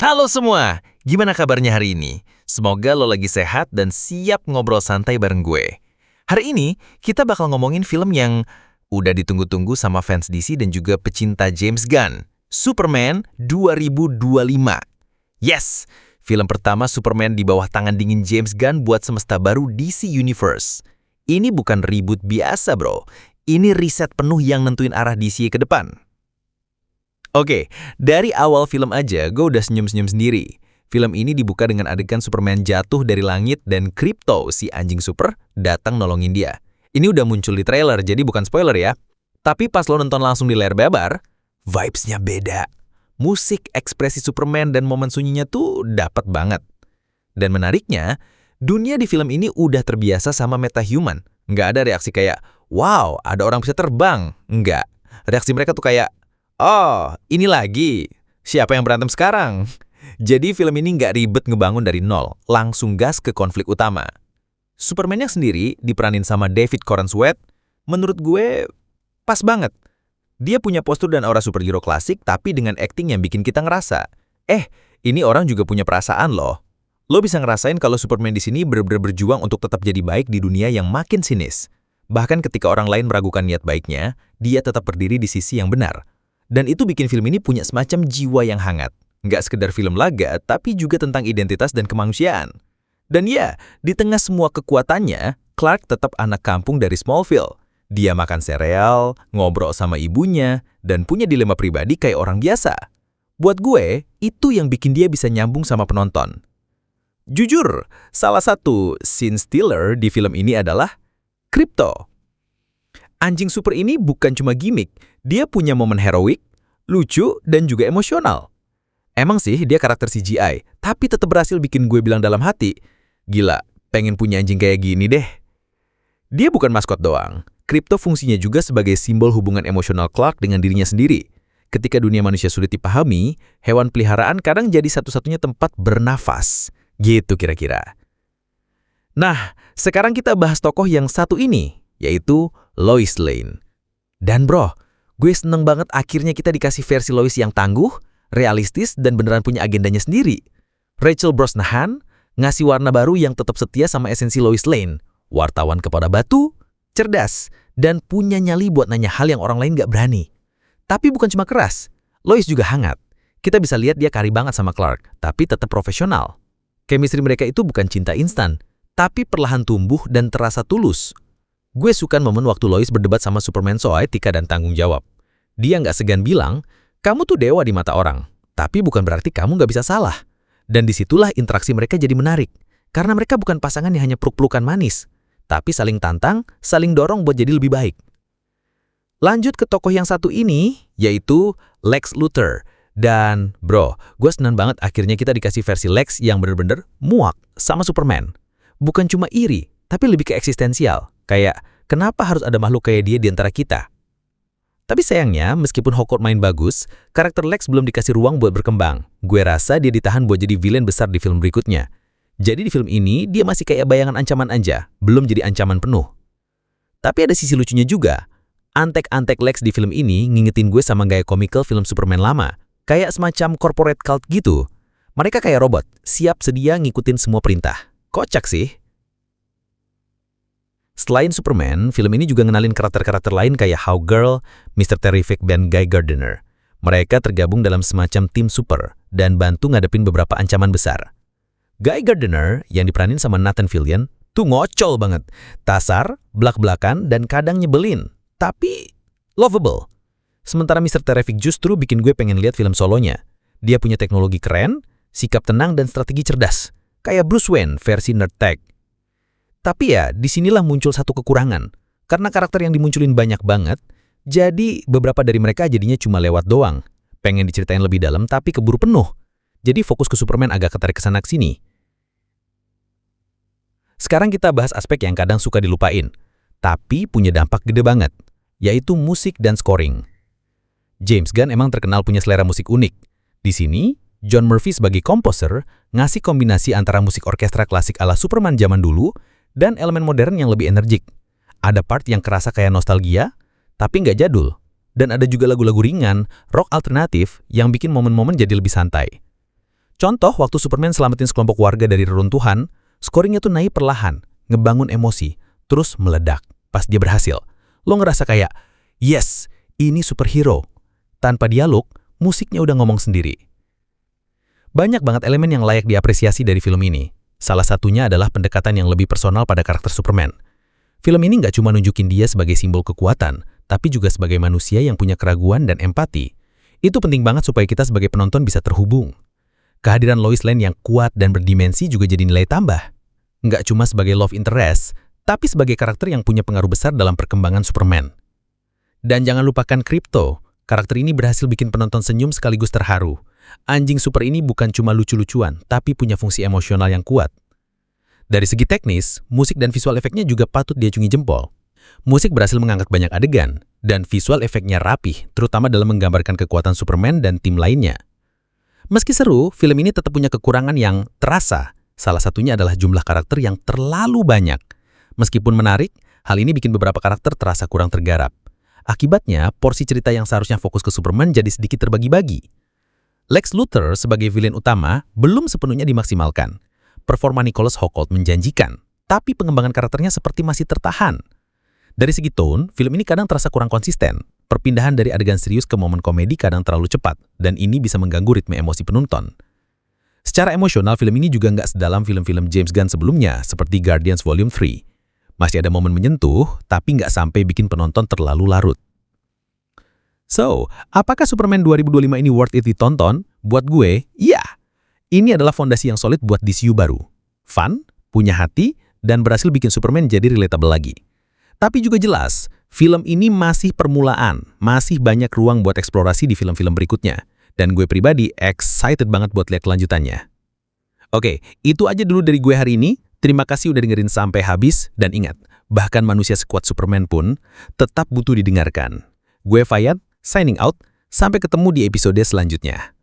Halo semua, gimana kabarnya hari ini? Semoga lo lagi sehat dan siap ngobrol santai bareng gue. Hari ini, kita bakal ngomongin film yang udah ditunggu-tunggu sama fans DC dan juga pecinta James Gunn. Superman 2025. Yes, film pertama Superman di bawah tangan dingin James Gunn buat semesta baru DC Universe. Ini bukan reboot biasa bro, ini riset penuh yang nentuin arah DC ke depan. Oke, dari awal film aja gue udah senyum-senyum sendiri. Film ini dibuka dengan adegan Superman jatuh dari langit dan Krypto, si anjing super, datang nolongin dia. Ini udah muncul di trailer, jadi bukan spoiler ya. Tapi pas lo nonton langsung di layar lebar, vibes-nya beda. Musik, ekspresi Superman, dan momen sunyinya tuh dapet banget. Dan menariknya, dunia di film ini udah terbiasa sama metahuman. Nggak ada reaksi kayak, wow, ada orang bisa terbang. Nggak. Reaksi mereka tuh kayak, oh, ini lagi. Siapa yang berantem sekarang? Jadi film ini nggak ribet ngebangun dari nol, langsung gas ke konflik utama. Superman-nya sendiri diperanin sama David Corenswet, menurut gue pas banget. Dia punya postur dan aura superhero klasik tapi dengan acting yang bikin kita ngerasa, ini orang juga punya perasaan loh. Lo bisa ngerasain kalau Superman di sini bener-bener berjuang untuk tetap jadi baik di dunia yang makin sinis. Bahkan ketika orang lain meragukan niat baiknya, dia tetap berdiri di sisi yang benar. Dan itu bikin film ini punya semacam jiwa yang hangat. Nggak sekedar film laga, tapi juga tentang identitas dan kemanusiaan. Dan ya, di tengah semua kekuatannya, Clark tetap anak kampung dari Smallville. Dia makan sereal, ngobrol sama ibunya, dan punya dilema pribadi kayak orang biasa. Buat gue, itu yang bikin dia bisa nyambung sama penonton. Jujur, salah satu scene stealer di film ini adalah Krypto. Anjing super ini bukan cuma gimmick, dia punya momen heroik, lucu, dan juga emosional. Emang sih dia karakter CGI, tapi tetap berhasil bikin gue bilang dalam hati, gila, pengen punya anjing kayak gini deh. Dia bukan maskot doang, Krypto fungsinya juga sebagai simbol hubungan emosional Clark dengan dirinya sendiri. Ketika dunia manusia sulit dipahami, hewan peliharaan kadang jadi satu-satunya tempat bernafas. Gitu kira-kira. Nah, sekarang kita bahas tokoh yang satu ini, yaitu Lois Lane. Dan bro, gue seneng banget akhirnya kita dikasih versi Lois yang tangguh, realistis, dan beneran punya agendanya sendiri. Rachel Brosnahan ngasih warna baru yang tetap setia sama esensi Lois Lane. Wartawan kepada batu, cerdas, dan punya nyali buat nanya hal yang orang lain gak berani. Tapi bukan cuma keras, Lois juga hangat. Kita bisa lihat dia kari banget sama Clark, tapi tetap profesional. Chemistry mereka itu bukan cinta instan, tapi perlahan tumbuh dan terasa tulus. Gue suka momen waktu Lois berdebat sama Superman soal etika dan tanggung jawab. Dia nggak segan bilang, kamu tuh dewa di mata orang, tapi bukan berarti kamu nggak bisa salah. Dan disitulah interaksi mereka jadi menarik, karena mereka bukan pasangan yang hanya peluk-pelukan manis, tapi saling tantang, saling dorong buat jadi lebih baik. Lanjut ke tokoh yang satu ini, yaitu Lex Luthor. Dan bro, gue senang banget akhirnya kita dikasih versi Lex yang bener-bener muak sama Superman. Bukan cuma iri, tapi lebih ke eksistensial. Kayak, kenapa harus ada makhluk kayak dia di antara kita? Tapi sayangnya, meskipun Hawkeye main bagus, karakter Lex belum dikasih ruang buat berkembang. Gue rasa dia ditahan buat jadi villain besar di film berikutnya. Jadi di film ini, dia masih kayak bayangan ancaman aja, belum jadi ancaman penuh. Tapi ada sisi lucunya juga. Antek-antek Lex di film ini ngingetin gue sama gaya komikal film Superman lama. Kayak semacam corporate cult gitu. Mereka kayak robot, siap sedia ngikutin semua perintah. Kocak sih. Selain Superman, film ini juga ngenalin karakter-karakter lain kayak Hawkgirl, Mr. Terrific, dan Guy Gardner. Mereka tergabung dalam semacam tim super dan bantu ngadepin beberapa ancaman besar. Guy Gardner, yang diperanin sama Nathan Fillion, tuh ngocol banget. Tasar, belak-belakan, dan kadang nyebelin. Tapi lovable. Sementara Mr. Terrific justru bikin gue pengen lihat film solonya. Dia punya teknologi keren, sikap tenang, dan strategi cerdas. Kayak Bruce Wayne versi Nerd Tech. Tapi ya, disinilah muncul satu kekurangan. Karena karakter yang dimunculin banyak banget, jadi beberapa dari mereka jadinya cuma lewat doang. Pengen diceritain lebih dalam, tapi keburu penuh. Jadi fokus ke Superman agak ketarik kesana sini. Sekarang kita bahas aspek yang kadang suka dilupain, tapi punya dampak gede banget, yaitu musik dan scoring. James Gunn emang terkenal punya selera musik unik. Di sini, John Murphy sebagai komposer ngasih kombinasi antara musik orkestra klasik ala Superman zaman dulu dan elemen modern yang lebih energik. Ada part yang kerasa kayak nostalgia, tapi nggak jadul. Dan ada juga lagu-lagu ringan, rock alternatif yang bikin momen-momen jadi lebih santai. Contoh, waktu Superman selamatin sekelompok warga dari reruntuhan, scoringnya tuh naik perlahan, ngebangun emosi, terus meledak pas dia berhasil. Lo ngerasa kayak, yes, ini superhero. Tanpa dialog, musiknya udah ngomong sendiri. Banyak banget elemen yang layak diapresiasi dari film ini. Salah satunya adalah pendekatan yang lebih personal pada karakter Superman. Film ini nggak cuma nunjukin dia sebagai simbol kekuatan, tapi juga sebagai manusia yang punya keraguan dan empati. Itu penting banget supaya kita sebagai penonton bisa terhubung. Kehadiran Lois Lane yang kuat dan berdimensi juga jadi nilai tambah. Nggak cuma sebagai love interest, tapi sebagai karakter yang punya pengaruh besar dalam perkembangan Superman. Dan jangan lupakan Krypto. Karakter ini berhasil bikin penonton senyum sekaligus terharu. Anjing super ini bukan cuma lucu-lucuan, tapi punya fungsi emosional yang kuat. Dari segi teknis, musik dan visual efeknya juga patut diacungi jempol. Musik berhasil mengangkat banyak adegan, dan visual efeknya rapih, terutama dalam menggambarkan kekuatan Superman dan tim lainnya. Meski seru, film ini tetap punya kekurangan yang terasa. Salah satunya adalah jumlah karakter yang terlalu banyak. Meskipun menarik, hal ini bikin beberapa karakter terasa kurang tergarap. Akibatnya, porsi cerita yang seharusnya fokus ke Superman jadi sedikit terbagi-bagi. Lex Luthor sebagai villain utama belum sepenuhnya dimaksimalkan. Performa Nicholas Hoult menjanjikan, tapi pengembangan karakternya seperti masih tertahan. Dari segi tone, film ini kadang terasa kurang konsisten. Perpindahan dari adegan serius ke momen komedi kadang terlalu cepat, dan ini bisa mengganggu ritme emosi penonton. Secara emosional, film ini juga nggak sedalam film-film James Gunn sebelumnya, seperti Guardians Volume 3. Masih ada momen menyentuh, tapi nggak sampai bikin penonton terlalu larut. So, apakah Superman 2025 ini worth it ditonton? Buat gue, iya. Ini adalah fondasi yang solid buat DCU baru. Fun, punya hati, dan berhasil bikin Superman jadi relatable lagi. Tapi juga jelas, film ini masih permulaan, masih banyak ruang buat eksplorasi di film-film berikutnya. Dan gue pribadi excited banget buat lihat kelanjutannya. Oke, itu aja dulu dari gue hari ini. Terima kasih udah dengerin sampai habis, dan ingat, bahkan manusia sekuat Superman pun tetap butuh didengarkan. Gue Fayad, signing out, sampai ketemu di episode selanjutnya.